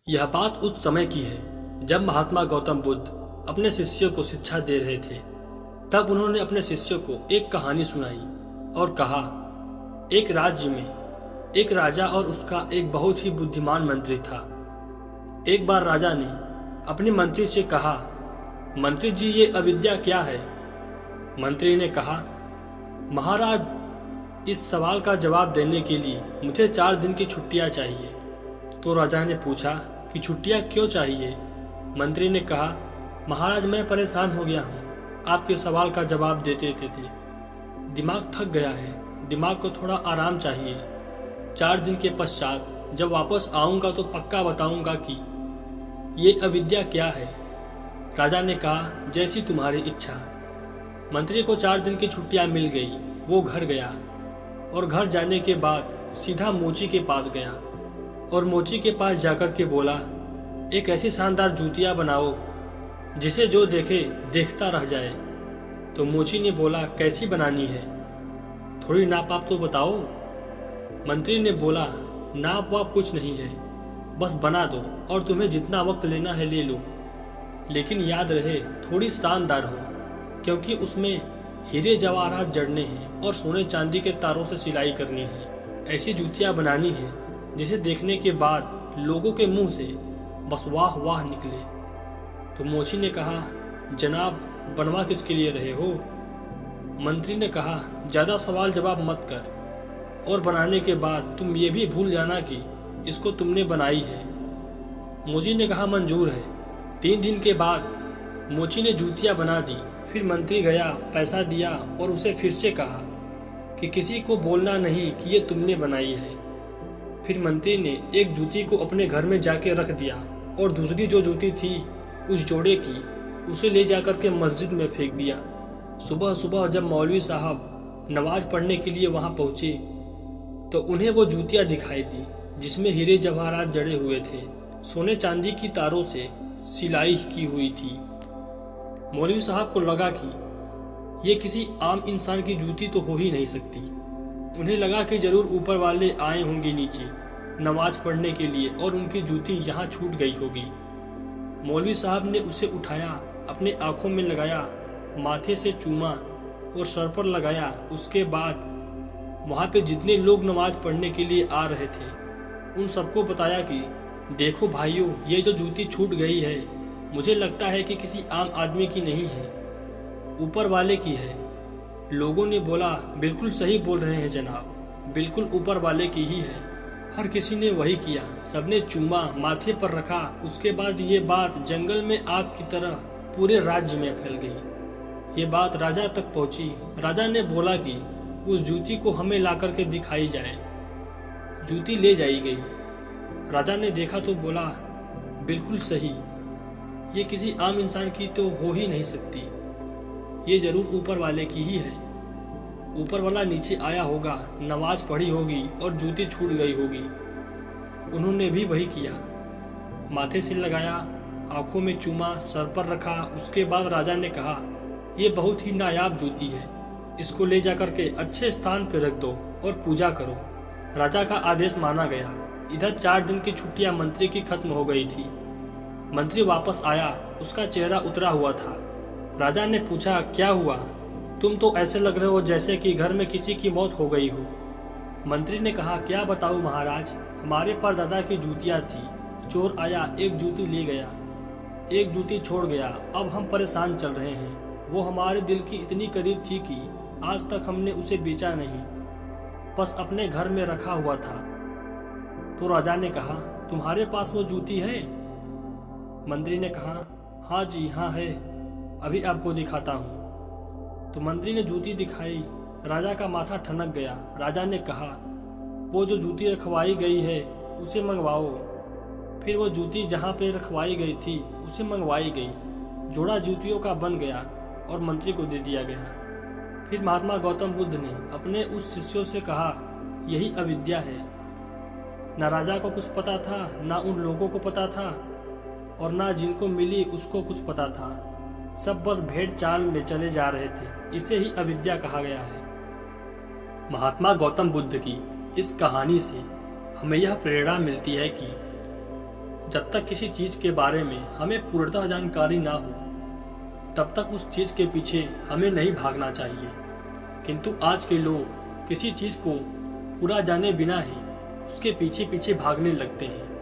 यह बात उस समय की है जब महात्मा गौतम बुद्ध अपने शिष्यों को शिक्षा दे रहे थे। तब उन्होंने अपने शिष्यों को एक कहानी सुनाई और कहा, एक राज्य में एक राजा और उसका एक बहुत ही बुद्धिमान मंत्री था। एक बार राजा ने अपने मंत्री से कहा, मंत्री जी, ये अविद्या क्या है? मंत्री ने कहा, महाराज, इस सवाल का जवाब देने के लिए मुझे 4 दिन की छुट्टियां चाहिए। तो राजा ने पूछा कि छुट्टियां क्यों चाहिए? मंत्री ने कहा, महाराज, मैं परेशान हो गया हूँ आपके सवाल का जवाब देते देते। दिमाग थक गया है, दिमाग को थोड़ा आराम चाहिए। 4 दिन के पश्चात जब वापस आऊंगा तो पक्का बताऊंगा कि ये अविद्या क्या है। राजा ने कहा, जैसी तुम्हारी इच्छा। मंत्री को 4 दिन की छुट्टियां मिल गई। वो घर गया और घर जाने के बाद सीधा मोची के पास गया और मोची के पास जाकर के बोला, एक ऐसी शानदार जूतियां बनाओ जिसे जो देखे देखता रह जाए। तो मोची ने बोला, कैसी बनानी है? थोड़ी नाप आप तो बताओ। मंत्री ने बोला, नाप वाप कुछ नहीं है, बस बना दो और तुम्हें जितना वक्त लेना है ले लो, लेकिन याद रहे थोड़ी शानदार हो, क्योंकि उसमें हीरे जवाहरात जड़ने हैं और सोने चांदी के तारों से सिलाई करनी है। ऐसी जूतियां बनानी है जिसे देखने के बाद लोगों के मुंह से बस वाह वाह निकले। तो मोची ने कहा, जनाब, बनवा किसके लिए रहे हो? मंत्री ने कहा, ज्यादा सवाल जवाब मत कर और बनाने के बाद तुम ये भी भूल जाना कि इसको तुमने बनाई है। मोची ने कहा, मंजूर है। 3 दिन के बाद मोची ने जूतियां बना दी। फिर मंत्री गया, पैसा दिया और उसे फिर से कहा कि किसी को बोलना नहीं कि ये तुमने बनाई है। फिर मंत्री ने एक जूती को अपने घर में जाके रख दिया और दूसरी जो जूती थी उस जोड़े की, उसे ले जाकर के मस्जिद में फेंक दिया। सुबह सुबह जब मौलवी साहब नमाज पढ़ने के लिए वहां पहुंचे तो उन्हें वो जूतियां दिखाई दी जिसमें हीरे जवाहरात जड़े हुए थे, सोने चांदी की तारों से सिलाई की हुई थी। मौलवी साहब को लगा कि ये किसी आम इंसान की जूती तो हो ही नहीं सकती। उन्हें लगा कि जरूर ऊपर वाले आए होंगे नीचे नमाज पढ़ने के लिए और उनकी जूती यहाँ छूट गई होगी। मौलवी साहब ने उसे उठाया, अपने आंखों में लगाया, माथे से चूमा और सर पर लगाया। उसके बाद वहाँ पे जितने लोग नमाज पढ़ने के लिए आ रहे थे उन सबको बताया कि देखो भाइयों, ये जो जूती छूट गई है, मुझे लगता है कि किसी आम आदमी की नहीं है, ऊपर वाले की है। लोगों ने बोला, बिल्कुल सही बोल रहे हैं जनाब, बिल्कुल ऊपर वाले की ही है। हर किसी ने वही किया, सबने चूमा, माथे पर रखा। उसके बाद ये बात जंगल में आग की तरह पूरे राज्य में फैल गई। ये बात राजा तक पहुंची। राजा ने बोला कि उस जूती को हमें ला करके दिखाई जाए। जूती ले जाई गई। राजा ने देखा तो बोला, बिल्कुल सही, ये किसी आम इंसान की तो हो ही नहीं सकती, ये जरूर ऊपर वाले की ही है। ऊपर वाला नीचे आया होगा, नमाज पढ़ी होगी और जूती छूट गई होगी। उन्होंने भी वही किया, माथे से लगाया, आंखों में चूमा, सर पर रखा। उसके बाद राजा ने कहा, ये बहुत ही नायाब जूती है, इसको ले जाकर के अच्छे स्थान पर रख दो और पूजा करो। राजा का आदेश माना गया। इधर 4 दिन की छुट्टियां मंत्री की खत्म हो गई थी। मंत्री वापस आया, उसका चेहरा उतरा हुआ था। राजा ने पूछा, क्या हुआ? तुम तो ऐसे लग रहे हो जैसे कि घर में किसी की मौत हो गई हो। मंत्री ने कहा, क्या बताऊं महाराज, हमारे परदादा की जूतियां थी, चोर आया, एक जूती ले गया, एक जूती छोड़ गया। अब हम परेशान चल रहे हैं। वो हमारे दिल की इतनी करीब थी कि आज तक हमने उसे बेचा नहीं, बस अपने घर में रखा हुआ था। तो राजा ने कहा, तुम्हारे पास वो जूती है? मंत्री ने कहा, हाँ जी, हाँ है, अभी आपको दिखाता हूँ। तो मंत्री ने जूती दिखाई। राजा का माथा ठनक गया। राजा ने कहा, वो जो जूती रखवाई गई है उसे मंगवाओ। फिर वो जूती जहाँ पे रखवाई गई थी उसे मंगवाई गई। जोड़ा जूतियों का बन गया और मंत्री को दे दिया गया। फिर महात्मा गौतम बुद्ध ने अपने उस शिष्यों से कहा, यही अविद्या है। न राजा को कुछ पता था, ना उन लोगों को पता था, और ना जिनको मिली उसको कुछ पता था। सब बस भेड़ चाल में चले जा रहे थे। इसे ही अविद्या कहा गया है। महात्मा गौतम बुद्ध की इस कहानी से हमें यह प्रेरणा मिलती है कि जब तक किसी चीज के बारे में हमें पूर्णतः जानकारी ना हो तब तक उस चीज के पीछे हमें नहीं भागना चाहिए। किंतु आज के लोग किसी चीज को पूरा जाने बिना ही उसके पीछे पीछे भागने लगते हैं।